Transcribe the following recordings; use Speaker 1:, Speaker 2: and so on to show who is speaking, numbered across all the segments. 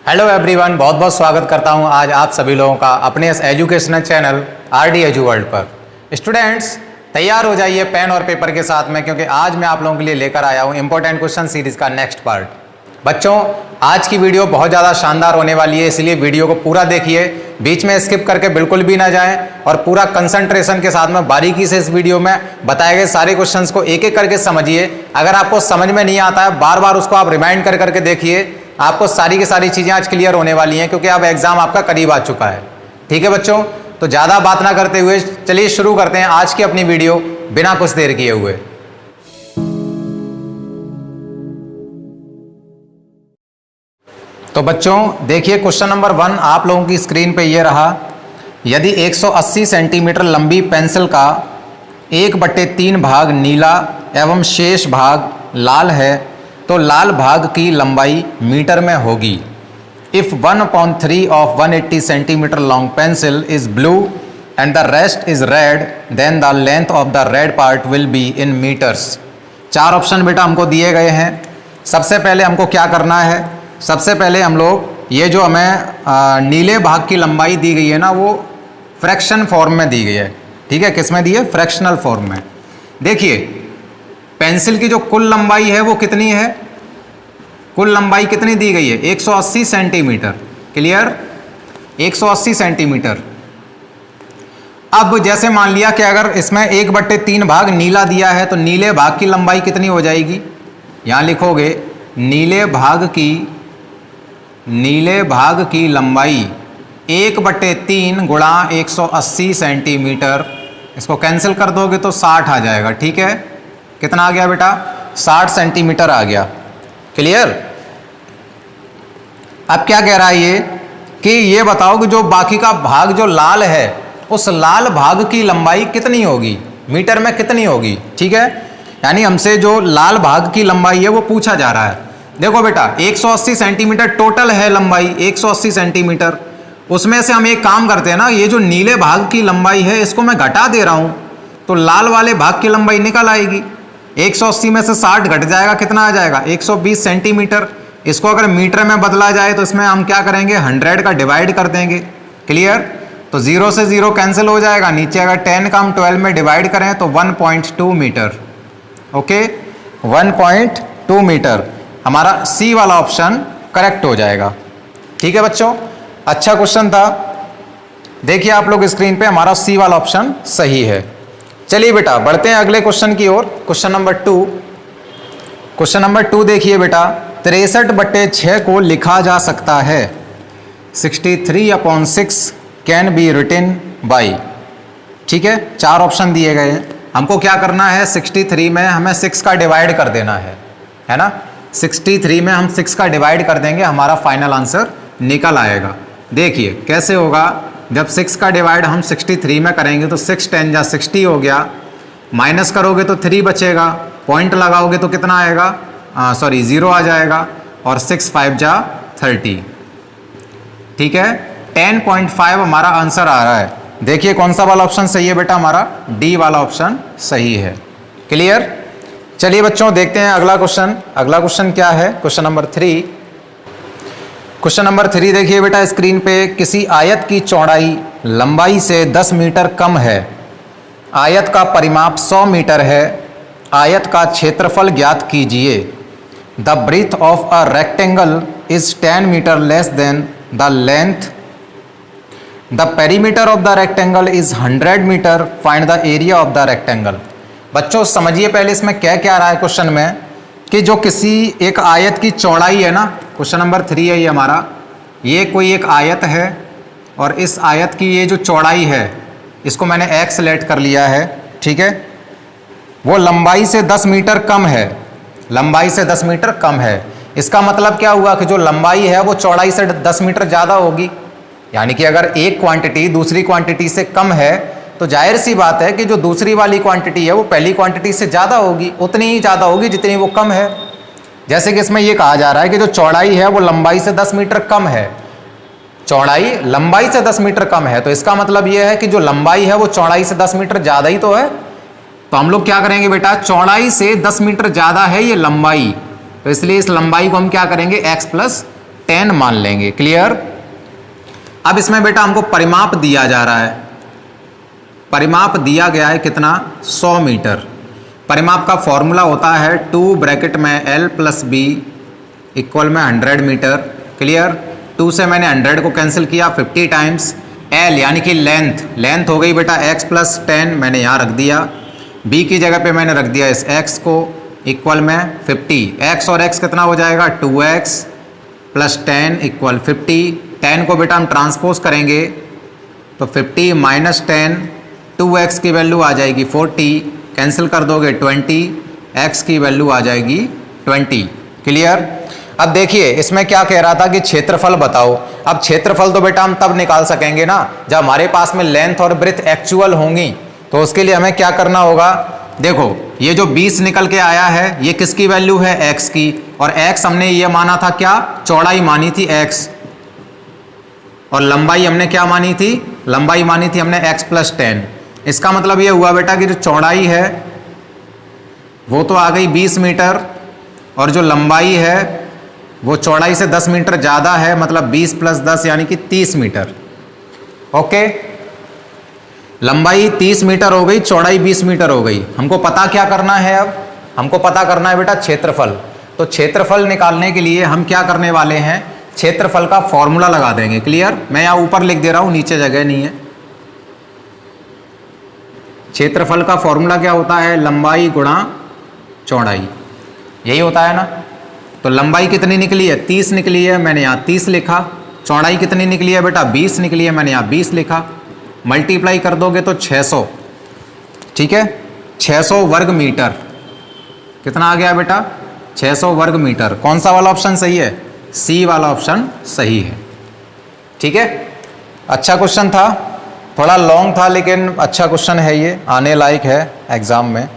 Speaker 1: Hello everyone, बहुत बहुत स्वागत करता हूं आज आप सभी लोगों का अपने इस educational channel RD edu world पर। स्टूडेंट्स तैयार हो जाइए पेन और पेपर के साथ में, क्योंकि आज मैं आप लोगों के लिए लेकर आया हूं इंपॉर्टेंट क्वेश्चन सीरीज का नेक्स्ट पार्ट। बच्चों आज की वीडियो बहुत ज़्यादा शानदार होने वाली है, इसलिए वीडियो को पूरा देखिए, बीच में स्किप करके बिल्कुल भी ना जाएं और पूरा कंसंट्रेशन के साथ में बारीकी से इस वीडियो में बताए गए सारे क्वेश्चंस को एक एक करके समझिए। अगर आपको समझ में नहीं आता है बार बार उसको आप रिमाइंड कर करके देखिए, आपको सारी की सारी चीज़ें आज क्लियर होने वाली हैं, क्योंकि अब एग्जाम आपका करीब आ चुका है। ठीक है बच्चों, तो ज़्यादा बात ना करते हुए चलिए शुरू करते हैं आज की अपनी वीडियो बिना कुछ देर किए हुए। तो बच्चों देखिए क्वेश्चन नंबर 1 आप लोगों की स्क्रीन पे ये रहा। यदि 180 सेंटीमीटर लंबी पेंसिल का 1/3 भाग नीला एवं शेष भाग लाल है तो लाल भाग की लंबाई मीटर में होगी। If 1/3 of 180 centimetre long pencil is blue and the rest is red then the length of the red part will be in metres. 4 option बेटा हमको दिए गए हैं। सबसे पहले हमको क्या करना है, सबसे पहले हम लोग ये जो हमें नीले भाग की लंबाई दी गई है ना, वो फ्रैक्शन फॉर्म में दी गई है। ठीक है, किस में दी है? फ्रैक्शनल फॉर्म में। देखिए पेंसिल की जो कुल लंबाई है वो कितनी है, कुल लंबाई कितनी दी गई है? 180 सेंटीमीटर। Clear, 180 centimetre. अब जैसे मान लिया कि अगर इसमें 1/3 भाग नीला दिया है तो नीले भाग की लंबाई कितनी हो जाएगी? यहां लिखोगे नीले भाग की लंबाई 1/3 गुणा 180 सेंटीमीटर। इसको कैंसिल कर दोगे तो 60 आ जाएगा। ठीक है, कितना आ गया बेटा? 60 सेंटीमीटर आ गया। क्लियर। अब क्या कह रहा है ये कि ये बताओ कि जो बाकी का भाग जो लाल है उस लाल भाग की लंबाई कितनी होगी, मीटर में कितनी होगी। ठीक है, यानी हमसे जो लाल भाग की लंबाई है वो पूछा जा रहा है। देखो बेटा 180 सेंटीमीटर टोटल है लंबाई, 180 सेंटीमीटर। उसमें से हम एक काम करते हैं ना, ये जो नीले भाग की लंबाई है इसको मैं घटा दे रहा हूं तो लाल वाले भाग की लंबाई निकल आएगी। 180 में से 60 घट जाएगा, कितना आ जाएगा? 120 सेंटीमीटर। इसको अगर मीटर में बदला जाए तो इसमें हम क्या करेंगे? 100 का डिवाइड कर देंगे। क्लियर, तो 0 से 0 कैंसिल हो जाएगा। नीचे अगर 10 का हम 12 में डिवाइड करें तो 1.2 मीटर। ओके, 1.2 मीटर हमारा सी वाला ऑप्शन करेक्ट हो जाएगा। ठीक है बच्चों, अच्छा क्वेश्चन था। देखिए आप लोग स्क्रीन पे हमारा सी वाला ऑप्शन सही है। चलिए बेटा बढ़ते हैं अगले क्वेश्चन की ओर। Question number 2। क्वेश्चन नंबर 2 देखिए बेटा, 63/6 को लिखा जा सकता है 63/6 कैन बी रिटन बाई। ठीक है, 4 ऑप्शन दिए गए हैं। हमको क्या करना है? 63 में हमें 6 का डिवाइड कर देना है ना। 63 में हम 6 का डिवाइड कर देंगे, हमारा फाइनल आंसर निकल आएगा। देखिए कैसे होगा, जब 6 का डिवाइड हम 63 में करेंगे तो 6 10 जा 60 हो गया, माइनस करोगे तो 3 बचेगा, पॉइंट लगाओगे तो कितना आएगा? 0 आ जाएगा, और 6 5 जा 30। ठीक है, 10.5 हमारा आंसर आ रहा है। देखिए कौन सा वाला ऑप्शन सही है बेटा? हमारा डी वाला ऑप्शन सही है। क्लियर। चलिए बच्चों देखते हैं अगला क्वेश्चन। अगला क्वेश्चन क्या है? Question number 3। क्वेश्चन नंबर 3 देखिए बेटा स्क्रीन पे, किसी आयत की चौड़ाई लंबाई से 10 मीटर कम है, आयत का परिमाप 100 मीटर है, आयत का क्षेत्रफल ज्ञात कीजिए। The breadth of a rectangle is 10 metre less than the length, the perimeter of the rectangle is 100 metre, find the area of the rectangle. बच्चों समझिए पहले इसमें क्या क्या रहा है क्वेश्चन में, कि जो किसी एक आयत की चौड़ाई है ना, क्वेश्चन नंबर 3 है ये हमारा, ये कोई एक आयत है और इस आयत की ये जो चौड़ाई है इसको मैंने x सेलेक्ट कर लिया है। ठीक है, वो लंबाई से 10 मीटर कम है, लंबाई से 10 मीटर कम है। इसका मतलब क्या हुआ कि जो लंबाई है वो चौड़ाई से 10 मीटर ज़्यादा होगी। यानी कि अगर एक क्वांटिटी दूसरी क्वांटिटी से कम है तो जाहिर सी बात है कि जो दूसरी वाली क्वांटिटी है वो पहली क्वांटिटी से ज़्यादा होगी, उतनी ही ज़्यादा होगी जितनी वो कम है। जैसे कि इसमें ये कहा जा रहा है कि जो चौड़ाई है वो लंबाई से 10 मीटर कम है, चौड़ाई लंबाई से 10 मीटर कम है, तो इसका मतलब ये है कि जो लंबाई है वो चौड़ाई से 10 मीटर ज़्यादा ही तो है। तो हम लोग क्या करेंगे बेटा, चौड़ाई से 10 मीटर ज़्यादा है ये लंबाई, तो इसलिए इस लंबाई को हम क्या करेंगे? x + 10 मान लेंगे। क्लियर। अब इसमें बेटा हमको परिमाप दिया जा रहा है, परिमाप दिया गया है कितना, 100 मीटर। परिमाप का फॉर्मूला होता है 2 ब्रैकेट में L + B इक्वल में 100 मीटर। क्लियर। 2 से मैंने 100 को कैंसिल किया 50 टाइम्स L यानी कि लेंथ हो गई बेटा x + 10 मैंने यहाँ रख दिया, B की जगह पे मैंने रख दिया इस x को इक्वल में 50। x और x कितना हो जाएगा, 2x + 10 = 50। 10 को बेटा हम ट्रांसपोज करेंगे तो 50 - 10, 2x की वैल्यू आ जाएगी 40, कैंसिल कर दोगे 20, x की वैल्यू आ जाएगी 20। क्लियर। अब देखिए इसमें क्या कह रहा था कि क्षेत्रफल बताओ। अब क्षेत्रफल तो बेटा हम तब निकाल सकेंगे ना जब हमारे पास में लेंथ और ब्रेथ एक्चुअल होंगी। तो उसके लिए हमें क्या करना होगा, देखो ये जो 20 निकल के आया है ये किसकी वैल्यू है, x की, और x हमने ये माना था क्या, चौड़ाई मानी थी x, और लंबाई हमने क्या मानी थी, लंबाई मानी थी हमने x + 10। इसका मतलब ये हुआ बेटा कि जो चौड़ाई है वो तो आ गई 20 मीटर, और जो लंबाई है वो चौड़ाई से 10 मीटर ज़्यादा है, मतलब 20 + 10 यानी कि 30 मीटर। ओके, लंबाई 30 मीटर हो गई, चौड़ाई 20 मीटर हो गई। हमको पता क्या करना है, अब हमको पता करना है बेटा क्षेत्रफल। तो क्षेत्रफल निकालने के लिए हम क्या करने वाले हैं, क्षेत्रफल का फॉर्मूला लगा देंगे। क्लियर। मैं यहाँ ऊपर लिख दे रहा हूँ, नीचे जगह नहीं है। क्षेत्रफल का फॉर्मूला क्या होता है, लंबाई गुणा चौड़ाई, यही होता है ना। तो लंबाई कितनी निकली है, 30 निकली है, मैंने यहाँ 30 लिखा। चौड़ाई कितनी निकली है बेटा, 20 निकली है, मैंने यहाँ 20 लिखा। मल्टीप्लाई कर दोगे तो 600, ठीक है, 600 वर्ग मीटर। कितना आ गया बेटा, 600 वर्ग मीटर। कौन सा वाला ऑप्शन सही है, सी वाला ऑप्शन सही है। ठीक है, अच्छा क्वेश्चन था, थोड़ा लॉन्ग था लेकिन अच्छा क्वेश्चन है, ये आने लायक है एग्जाम में।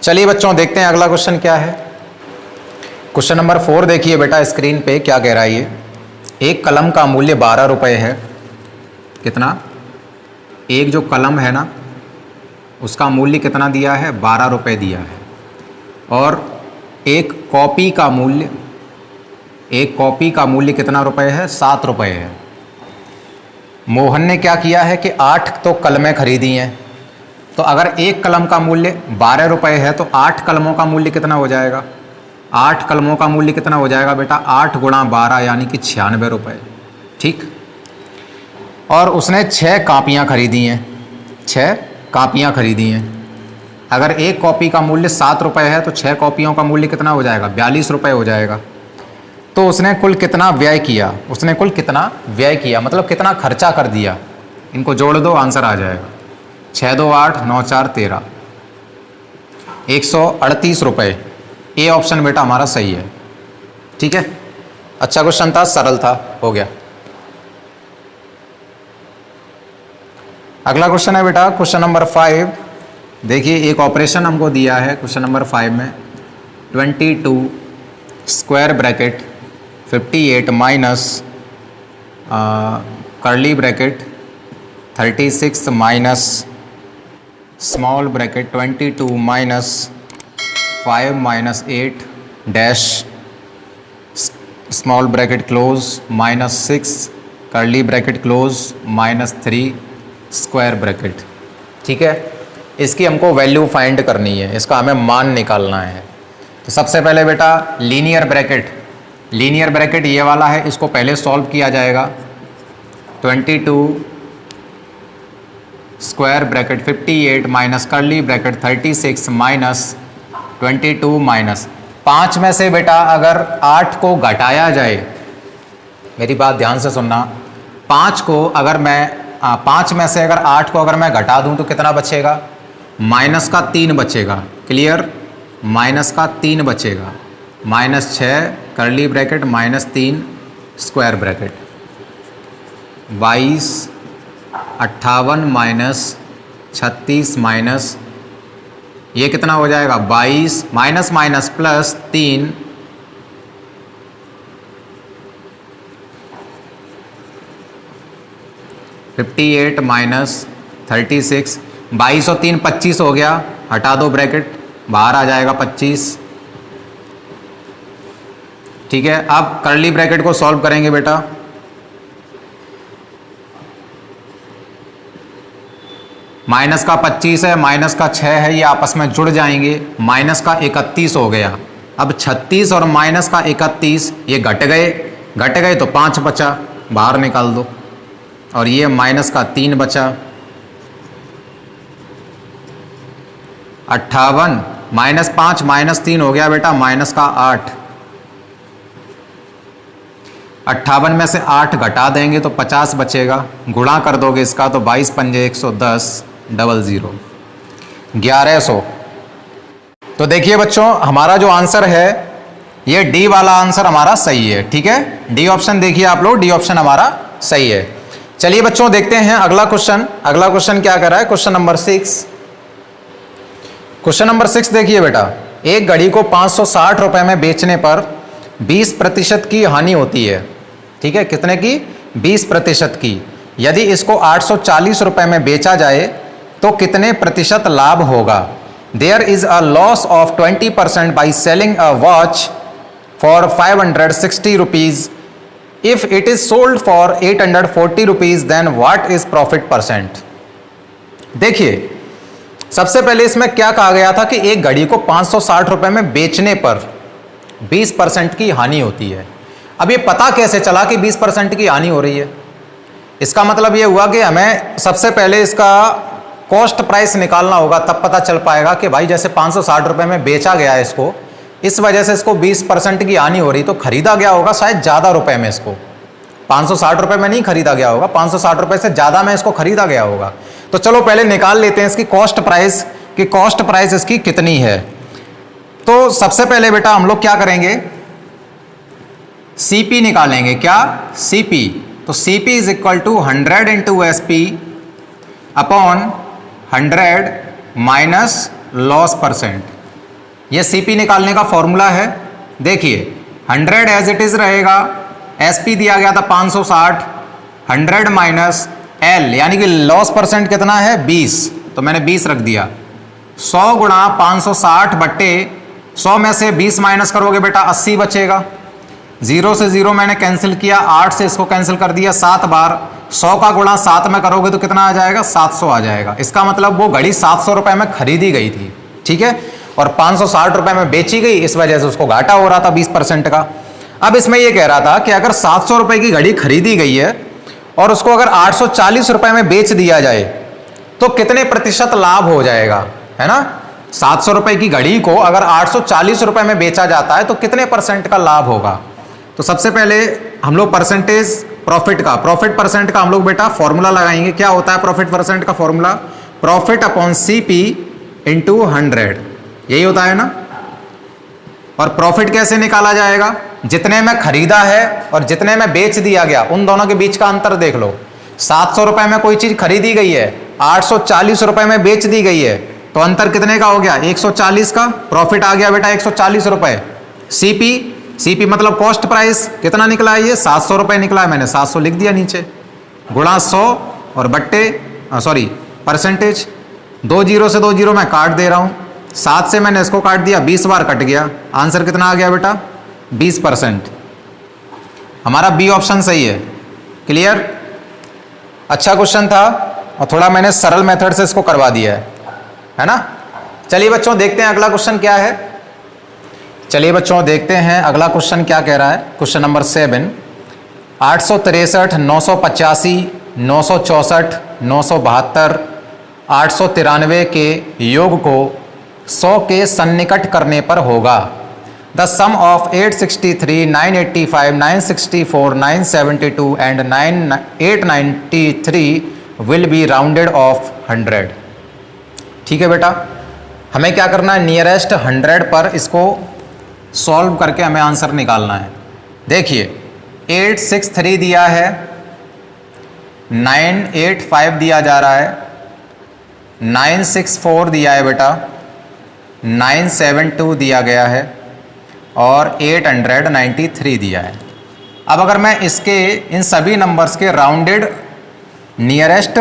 Speaker 1: चलिए बच्चों देखते हैं अगला क्वेश्चन क्या है। क्वेश्चन नंबर 4 देखिए बेटा स्क्रीन पे क्या कह रहा है ये। एक कलम का मूल्य 12 रुपये है। कितना, एक जो कलम है ना उसका मूल्य कितना दिया है, 12 रुपये दिया है। और एक कॉपी का मूल्य, एक कॉपी का मूल्य कितना रुपए है, 7 रुपये है। मोहन ने क्या किया है कि 8 तो कलमें खरीदी हैं। तो अगर एक कलम का मूल्य 12 रुपये है तो 8 कलमों का मूल्य कितना हो जाएगा, 8 कलमों का मूल्य कितना हो जाएगा बेटा, 8 × 12 यानी कि 96 रुपये। ठीक। और उसने 6 कापियाँ खरीदी हैं, 6 कापियाँ खरीदी हैं। अगर एक कॉपी का मूल्य 7 रुपये है तो 6 कॉपियों का मूल्य कितना हो जाएगा, 42 रुपये हो जाएगा। तो उसने कुल कितना व्यय किया, उसने कुल कितना व्यय किया मतलब कितना खर्चा कर दिया। इनको जोड़ दो, आंसर आ जाएगा 6 2 8 9 4 13, 138 रुपये। ए ऑप्शन बेटा हमारा सही है। ठीक है, अच्छा क्वेश्चन था, सरल था, हो गया। अगला क्वेश्चन है बेटा क्वेश्चन नंबर 5। देखिए एक ऑपरेशन हमको दिया है क्वेश्चन नंबर 5 में, 22 square bracket 58 minus curly bracket 36 minus small bracket 22 minus 5 minus 8 dash small bracket close minus 6 curly bracket close minus 3 square bracket. ठीक है, इसकी हमको वैल्यू फाइंड करनी है, इसका हमें मान निकालना है। तो सबसे पहले बेटा लीनियर ब्रैकेट, लीनियर ब्रैकेट ये वाला है, इसको पहले सॉल्व किया जाएगा। 22 square bracket 58 minus curly bracket 36 minus 22 minus 5 में से बेटा अगर 8 को घटाया जाए, मेरी बात ध्यान से सुनना, 5 को अगर मैं 5 में से अगर 8 को अगर मैं घटा दूं तो कितना बचेगा, माइनस का 3 बचेगा। क्लियर, माइनस का 3 बचेगा, minus 6 curly bracket minus 3 square bracket 22 58 minus 36 minus ये कितना हो जाएगा 22 माइनस माइनस प्लस 3 58 माइनस 36, 22 और 3 25 हो गया, हटा दो ब्रैकेट, बाहर आ जाएगा 25 ठीक है, अब कर्ली ब्रैकेट को सॉल्व करेंगे बेटा। माइनस का 25 है, माइनस का 6 है, ये आपस में जुड़ जाएंगे, माइनस का 31 हो गया। अब 36 और माइनस का 31 ये घट गए तो 5 बचा, बाहर निकाल दो, और ये माइनस का 3 बचा। 58 माइनस 5 माइनस 3 हो गया बेटा माइनस का 8। 58 में से 8 घटा देंगे तो 50 बचेगा, गुणा कर दोगे इसका तो 22 पंजे 110 00 1100। तो देखिए बच्चों, हमारा जो आंसर है ये डी वाला आंसर हमारा सही है। ठीक है, डी ऑप्शन देखिए आप लोग, डी ऑप्शन हमारा सही है। चलिए बच्चों देखते हैं अगला क्वेश्चन। अगला क्वेश्चन क्या कर रहा है, क्वेश्चन नंबर 6। क्वेश्चन नंबर 6 देखिए बेटा, एक घड़ी को 560 रुपए में बेचने पर 20% की हानि होती है। ठीक है, कितने की? 20% की। यदि इसको 840 रुपए में बेचा जाए तो कितने प्रतिशत लाभ होगा? There is a loss of 20% by selling a watch for 560 rupees. If it is sold for 840 rupees then what is profit percent? देखिए, सबसे पहले इसमें क्या कहा गया था कि एक घड़ी को 560 रुपए में बेचने पर 20% की हानि होती है। अब ये पता कैसे चला कि 20% की हानि हो रही है? इसका मतलब ये हुआ कि हमें सबसे पहले इसका कॉस्ट प्राइस निकालना होगा, तब पता चल पाएगा कि भाई जैसे 560 रुपए में बेचा गया है इसको, इस वजह से इसको 20% की हानि हो रही, तो खरीदा गया होगा शायद ज़्यादा रुपए में। इसको 560 रुपए में नहीं खरीदा गया होगा, 560 रुपए से ज़्यादा में इसको खरीदा गया होगा। तो चलो पहले निकाल लेते हैं इसकी कॉस्ट प्राइस, कि कॉस्ट प्राइस इसकी कितनी है। तो सबसे पहले बेटा हम लोग क्या करेंगे, सीपी निकालेंगे। क्या? सीपी। तो CP is equal to 100 into SP upon 100 minus loss percent. ये सीपी निकालने का फॉर्मूला है। देखिए 100 एज इट इज रहेगा, एसपी दिया गया था 560, 100 माइनस एल यानी कि लॉस परसेंट कितना है 20, तो मैंने 20 रख दिया। 100 गुणा 560 बट्टे 100 में से 20 माइनस करोगे बेटा 80 बचेगा। 0 से 0 मैंने कैंसिल किया, 8 से इसको कैंसिल कर दिया 7 बार। 100 का गुणा 7 में करोगे तो कितना आ जाएगा? 700 आ जाएगा। इसका मतलब वो घड़ी 700 रुपए में खरीदी गई थी। ठीक है, और 560 रुपए में बेची गई, इस वजह से उसको घाटा हो रहा था 20% का। अब इसमें ये कह रहा था कि अगर 700 रुपए की घड़ी खरीदी गई है और उसको अगर 840 रुपए में बेच दिया जाए तो कितने प्रतिशत लाभ हो जाएगा, है ना? 700 रुपए की घड़ी को अगर 840 रुपए में बेचा जाता है तो कितने परसेंट का लाभ होगा? तो सबसे पहले हम लोग परसेंटेज प्रॉफिट परसेंट का हम लोग बेटा फॉर्मूला लगाएंगे। क्या होता है प्रॉफिट परसेंट का formula? Profit upon CP into 100, यही होता है ना। और प्रॉफिट कैसे निकाला जाएगा? जितने में खरीदा है और जितने में बेच दिया गया, उन दोनों के बीच का अंतर देख लो। 700 रुपए में कोई चीज खरीदी गई है, 840 रुपए में बेच दी गई है, तो अंतर कितने का हो गया? 140 का। प्रॉफिट आ गया बेटा 140 रुपए। सीपी मतलब कॉस्ट प्राइस कितना निकला है? ये 700 रुपए निकला है, मैंने 700 लिख दिया नीचे, गुणा 100 और बट्टे परसेंटेज। 2 जीरो से 2 जीरो मैं काट दे रहा हूं, 7 से मैंने इसको काट दिया, 20 बार कट गया। आंसर कितना आ गया बेटा? 20%। हमारा बी ऑप्शन सही है। क्लियर? अच्छा क्वेश्चन था और थोड़ा मैंने सरल मेथड से इसको करवा दिया है ना। चलिए बच्चों देखते हैं अगला क्वेश्चन क्या है। चलिए बच्चों देखते हैं अगला क्वेश्चन क्या कह रहा है। क्वेश्चन नंबर 7, 863, 985, 964, 972, 893 के योग को 100 के सन्निकट करने पर होगा। The sum of 863, 985, 964, 972 and 893 will be rounded off 100। ठीक है बेटा, हमें क्या करना है? नियरेस्ट 100 पर इसको सॉल्व करके हमें आंसर निकालना है। देखिए 863 दिया है, 985 दिया जा रहा है, 964 दिया है बेटा, 972 दिया गया है और 893 दिया है। अब अगर मैं इसके इन सभी नंबर्स के राउंडेड नियरेस्ट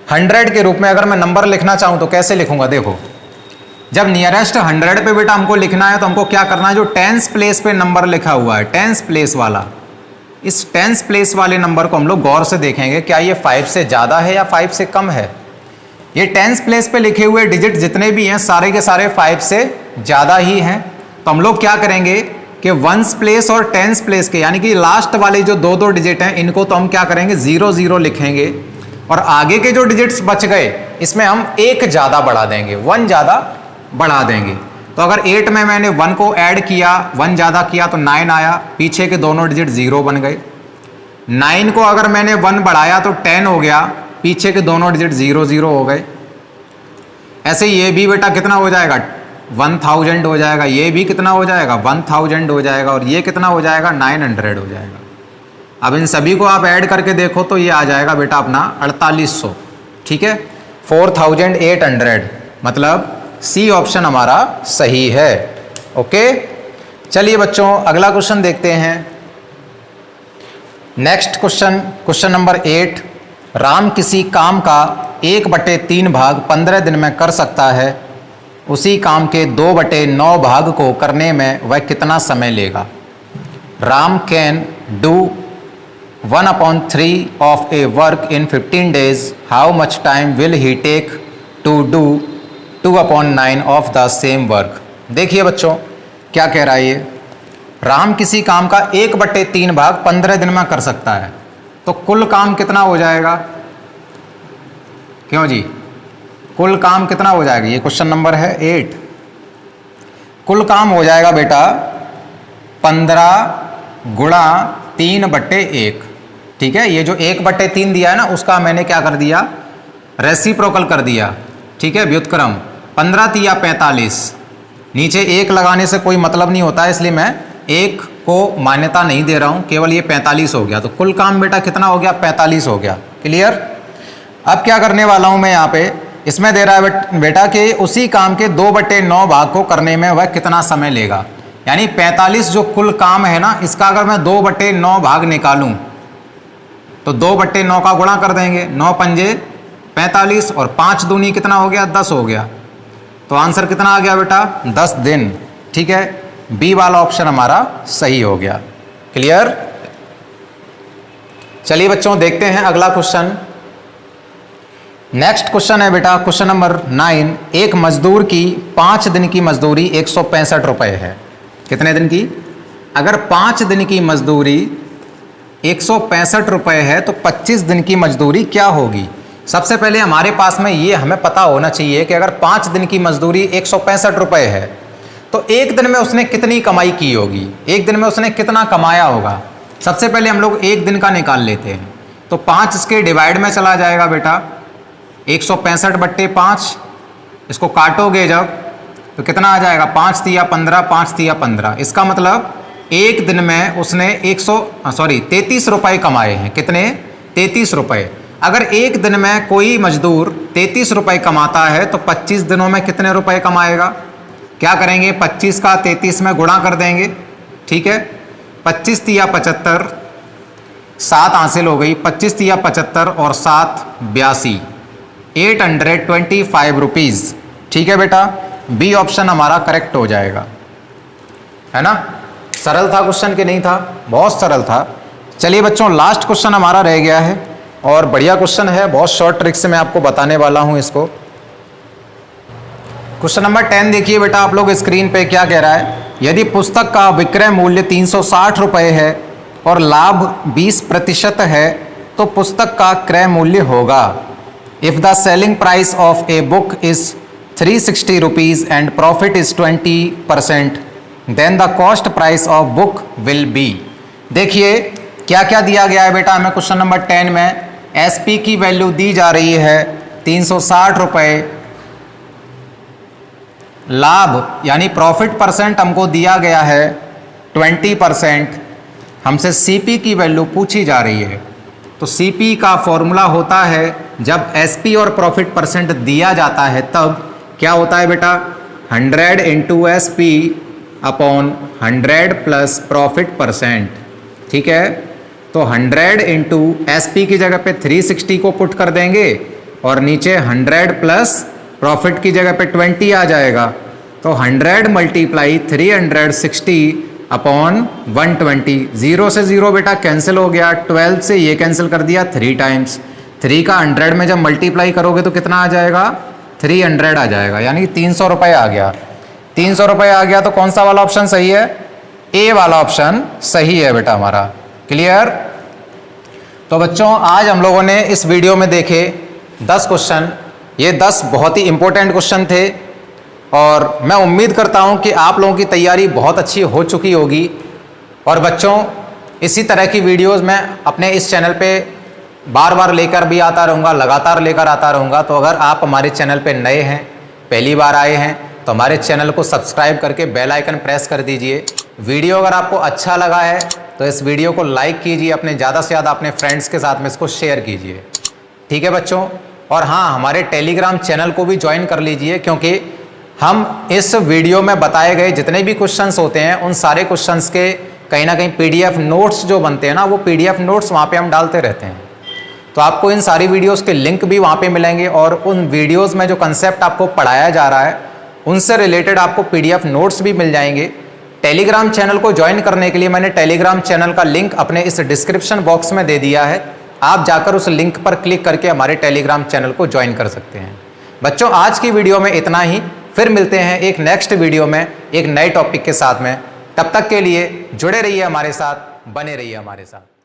Speaker 1: 100 के रूप में अगर मैं नंबर लिखना चाहूँ तो कैसे लिखूंगा? देखो जब नियरेस्ट 100 पे बेटा हमको लिखना है तो हमको क्या करना है, जो टेंस प्लेस पे नंबर लिखा हुआ है, टेंस प्लेस वाला, इस टेंस प्लेस वाले नंबर को हम लोग गौर से देखेंगे, क्या ये 5 से ज़्यादा है या 5 से कम है। ये टेंस प्लेस पे लिखे हुए डिजिट जितने भी हैं सारे के सारे 5 से ज़्यादा ही हैं। तो हम लोग क्या करेंगे कि वंस प्लेस और टेंस प्लेस के यानी कि लास्ट वाले जो दो डिजिट हैं इनको तो हम क्या करेंगे 0 0 लिखेंगे, और आगे के जो डिजिट्स बच गए इसमें हम एक ज़्यादा बढ़ा देंगे, 1 ज़्यादा बढ़ा देंगे। तो अगर 8 में मैंने 1 को ऐड किया, 1 ज़्यादा किया तो 9 आया, पीछे के दोनों डिजिट 0 बन गए। 9 को अगर मैंने 1 बढ़ाया तो 10 हो गया, पीछे के दोनों डिजिट 0 0 हो गए। ऐसे ये भी बेटा कितना हो जाएगा 1000 हो जाएगा, ये भी कितना हो जाएगा 1000 हो जाएगा, और ये कितना हो जाएगा 900 हो जाएगा। अब इन सभी को आप ऐड करके देखो तो ये आ जाएगा बेटा अपना 4800, ठीक है, 4800, मतलब सी ऑप्शन हमारा सही है। ओके, चलिए बच्चों अगला क्वेश्चन देखते हैं। Next question, question number 8। Ram किसी काम का 1/3 भाग 15 दिन में कर सकता है, उसी काम के 2/9 भाग को करने में वह कितना समय लेगा। Ram can do 1/3 of a work in 15 days. How much time will he take to do 2/9 of the same work? देखिए बच्चों क्या कह रहा है ये, राम किसी काम का 1/3 भाग 15 दिन में कर सकता है, तो कुल काम कितना हो जाएगा, क्यों जी, कुल काम कितना हो जाएगा, ये क्वेश्चन नंबर है 8। कुल काम हो जाएगा बेटा 15 गुणा 3/1, ठीक है। ये जो 1/3 दिया है ना उसका मैंने क्या कर दिया, रेसिप्रोकल कर दिया, ठीक है, व्युत्क्रम। 15 तिया 45, नीचे 1 लगाने से कोई मतलब नहीं होता है, इसलिए मैं 1 को मान्यता नहीं दे रहा हूँ, केवल ये 45 हो गया। तो कुल काम बेटा कितना हो गया 45 हो गया। क्लियर। अब क्या करने वाला हूँ मैं यहाँ पे, इसमें दे रहा है बेटा कि उसी काम के 2/9 भाग को करने में वह कितना समय लेगा, यानी 45 जो कुल काम है ना इसका अगर मैं 2/9 भाग निकालूं तो 2/9 का गुणा कर देंगे, 9 पंजे 45 और 5 दूनी कितना हो गया 10 हो गया। तो आंसर कितना आ गया बेटा 10 दिन, ठीक है। बी वाला ऑप्शन हमारा सही हो गया। क्लियर। चलिए बच्चों देखते हैं अगला क्वेश्चन। नेक्स्ट क्वेश्चन है बेटा क्वेश्चन नंबर 9। एक मजदूर की 5 दिन की मजदूरी 165 रुपये है। कितने दिन की, अगर 5 दिन की मजदूरी 165 रुपये है तो 25 दिन की मजदूरी क्या होगी। सबसे पहले हमारे पास में ये हमें पता होना चाहिए कि अगर 5 दिन की मजदूरी 165 रुपये है तो एक दिन में उसने कितनी कमाई की होगी, एक दिन में उसने कितना कमाया होगा। सबसे पहले हम लोग एक दिन का निकाल लेते हैं, तो 5 इसके डिवाइड में चला जाएगा बेटा, 165/5, इसको काटोगे जब तो कितना आ जाएगा 5 तिया 15, 5 तिया 15। इसका मतलब एक दिन में उसने 33 रुपये कमाए हैं। कितने 33 रुपये। अगर एक दिन में कोई मजदूर 33 रुपये कमाता है तो 25 दिनों में कितने रुपए कमाएगा। क्या करेंगे 25 का 33 में गुणा कर देंगे, ठीक है। 25 तिया 75, 7 हासिल हो गई, 25 तिया 75 और 7 82, 825 रुपीज़, ठीक है बेटा। बी ऑप्शन हमारा करेक्ट हो जाएगा, है ना। सरल था क्वेश्चन कि नहीं था, बहुत सरल था। चलिए बच्चों लास्ट क्वेश्चन हमारा रह गया है और बढ़िया क्वेश्चन है, बहुत शॉर्ट ट्रिक से मैं आपको बताने वाला हूं इसको। क्वेश्चन नंबर 10 देखिए बेटा आप लोग स्क्रीन पे क्या कह रहा है। यदि पुस्तक का विक्रय मूल्य 360 रुपये है और लाभ 20% है तो पुस्तक का क्रय मूल्य होगा। If the selling price of a book is 360 rupees and profit is 20%, then the cost price of book will be. देखिए क्या क्या दिया गया है बेटा हमें क्वेश्चन नंबर 10 में। एसपी की वैल्यू दी जा रही है 360 रुपये, लाभ यानी प्रॉफिट परसेंट हमको दिया गया है 20%, हमसे सीपी की वैल्यू पूछी जा रही है। तो सीपी का फॉर्मूला होता है जब एसपी और प्रॉफिट परसेंट दिया जाता है तब क्या होता है बेटा 100 into SP upon 100 plus profit percent, ठीक है। तो 100 इंटू एसपी की जगह पे 360 को पुट कर देंगे और नीचे 100 प्लस प्रॉफिट की जगह पे 20 आ जाएगा। तो 100 मल्टीप्लाई 360 अपॉन 120, 0 से 0 बेटा कैंसिल हो गया, 12 से ये कैंसिल कर दिया 3 टाइम्स, 3 का 100 में जब मल्टीप्लाई करोगे तो कितना आ जाएगा, 300 आ जाएगा, यानी 300 रुपये आ गया। 300 रुपये आ गया तो कौन सा वाला ऑप्शन सही है, ए वाला ऑप्शन सही है बेटा हमारा। क्लियर। तो बच्चों आज हम लोगों ने इस वीडियो में देखे 10 क्वेश्चन, ये 10 बहुत ही इंपॉर्टेंट क्वेश्चन थे और मैं उम्मीद करता हूं कि आप लोगों की तैयारी बहुत अच्छी हो चुकी होगी। और बच्चों इसी तरह की वीडियोस मैं अपने इस चैनल पे बार बार लेकर भी आता रहूँगा, लगातार लेकर आता रहूँगा। तो अगर आप हमारे चैनल पे नए हैं, पहली बार आए हैं, तो हमारे चैनल को सब्सक्राइब करके बेल आइकन प्रेस कर दीजिए। वीडियो अगर आपको अच्छा लगा है तो इस वीडियो को लाइक कीजिए, अपने ज़्यादा से ज़्यादा अपने फ्रेंड्स के साथ में इसको शेयर कीजिए। ठीक है बच्चों। और हाँ, हमारे टेलीग्राम चैनल को भी ज्वाइन कर लीजिए, क्योंकि हम इस वीडियो में बताए गए जितने भी क्वेश्चंस होते हैं उन सारे क्वेश्चंस के कहीं ना कहीं PDF नोट्स जो बनते हैं ना, वो PDF नोट्स वहाँ पे हम डालते रहते हैं। तो आपको इन सारी वीडियोस के लिंक भी वहाँ पे मिलेंगे और उन वीडियोस में जो कंसेप्ट आपको पढ़ाया जा रहा है उनसे रिलेटेड आपको PDF नोट्स भी मिल जाएंगे। टेलीग्राम चैनल को ज्वाइन करने के लिए मैंने टेलीग्राम चैनल का लिंक अपने इस डिस्क्रिप्शन बॉक्स में दे दिया है, आप जाकर उस लिंक पर क्लिक करके हमारे टेलीग्राम चैनल को ज्वाइन कर सकते हैं। बच्चों आज की वीडियो में इतना ही, फिर मिलते हैं एक नेक्स्ट वीडियो में एक नए टॉपिक के साथ में। तब तक के लिए जुड़े रहिए हमारे साथ, बने रहिए हमारे साथ।